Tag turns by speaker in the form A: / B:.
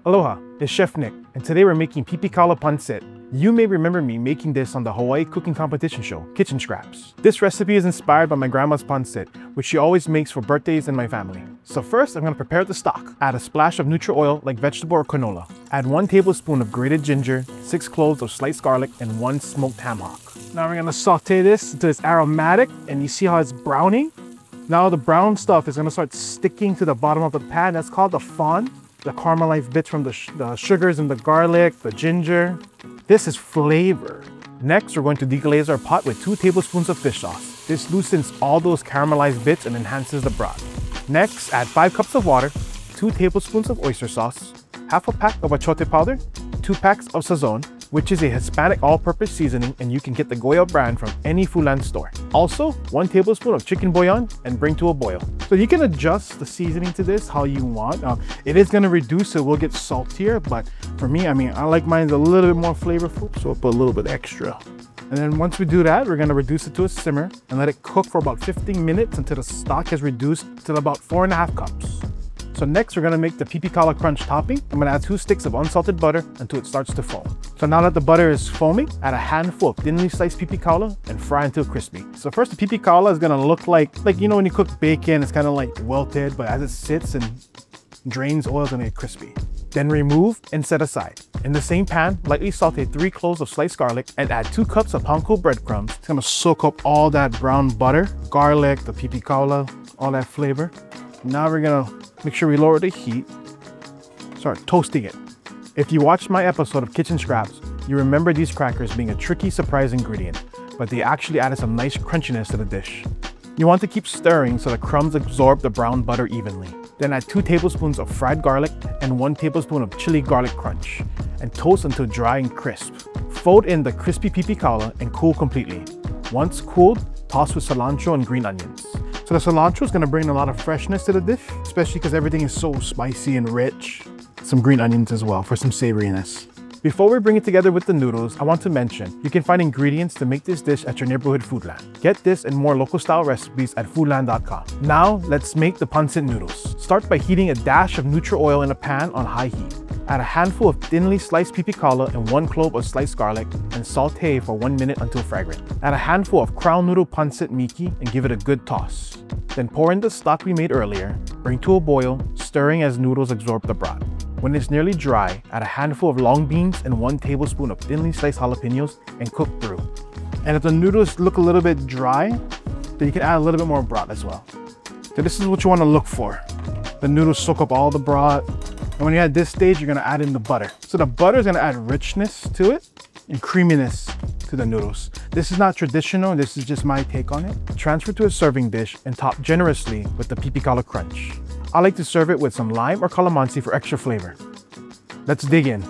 A: Aloha, it's Chef Nick, and today we're making Pipikaula Pancit. You may remember me making this on the Hawaii cooking competition show, Kitchen Scraps. This recipe is inspired by my grandma's pancit, which she always makes for birthdays in my family. So first, I'm going to prepare the stock. Add a splash of neutral oil like vegetable or canola. Add 1 tablespoon of grated ginger, 6 cloves of sliced garlic, and 1 smoked ham hock. Now we're going to saute this until it's aromatic, and you see how it's browning? Now the brown stuff is going to start sticking to the bottom of the pan. That's called the fond. The caramelized bits from the sugars and the garlic, the ginger. This is flavor. Next, we're going to deglaze our pot with 2 tablespoons of fish sauce. This loosens all those caramelized bits and enhances the broth. Next, add 5 cups of water, 2 tablespoons of oyster sauce, half a pack of achiote powder, 2 packs of Sazón, which is a Hispanic all-purpose seasoning, and you can get the Goya brand from any Foodland store. Also, 1 tablespoon of chicken bouillon and bring to a boil. So you can adjust the seasoning to this how you want. It is gonna reduce, so it will get saltier, but for me, I like mine a little bit more flavorful, so I'll put a little bit extra. And then once we do that, we're gonna reduce it to a simmer and let it cook for about 15 minutes until the stock has reduced to about 4.5 cups. So next, we're gonna make the Pipikaula crunch topping. I'm gonna add 2 sticks of unsalted butter until it starts to foam. So now that the butter is foaming, add a handful of thinly sliced Pipikaula and fry until crispy. So first, the Pipikaula is gonna look like you know when you cook bacon, it's kind of like wilted, but as it sits and drains oil, it's gonna get crispy. Then remove and set aside. In the same pan, lightly saute 3 cloves of sliced garlic and add 2 cups of panko breadcrumbs. It's gonna soak up all that brown butter, garlic, the Pipikaula, all that flavor. Now we're gonna make sure we lower the heat, start toasting it. If you watched my episode of Kitchen Scraps, you remember these crackers being a tricky surprise ingredient, but they actually added some nice crunchiness to the dish. You want to keep stirring so the crumbs absorb the brown butter evenly. Then add 2 tablespoons of fried garlic and 1 tablespoon of chili garlic crunch, and toast until dry and crisp. Fold in the crispy Pipikaula and cool completely. Once cooled, toss with cilantro and green onions. So the cilantro is going to bring a lot of freshness to the dish, especially because everything is so spicy and rich. Some green onions as well for some savoriness. Before we bring it together with the noodles, I want to mention you can find ingredients to make this dish at your neighborhood Foodland. Get this and more local style recipes at foodland.com. Now let's make the pancit noodles. Start by heating a dash of neutral oil in a pan on high heat. Add a handful of thinly sliced Pipikaula and 1 clove of sliced garlic and saute for 1 minute until fragrant. Add a handful of crown noodle pancit miki and give it a good toss. Then pour in the stock we made earlier, bring to a boil, stirring as noodles absorb the broth. When it's nearly dry, add a handful of long beans and 1 tablespoon of thinly sliced jalapenos and cook through. And if the noodles look a little bit dry, then you can add a little bit more broth as well. So this is what you want to look for. The noodles soak up all the broth. And when you're at this stage, you're gonna add in the butter. So the butter is gonna add richness to it and creaminess to the noodles. This is not traditional, this is just my take on it. Transfer to a serving dish and top generously with the Pipikaula crunch. I like to serve it with some lime or calamansi for extra flavor. Let's dig in.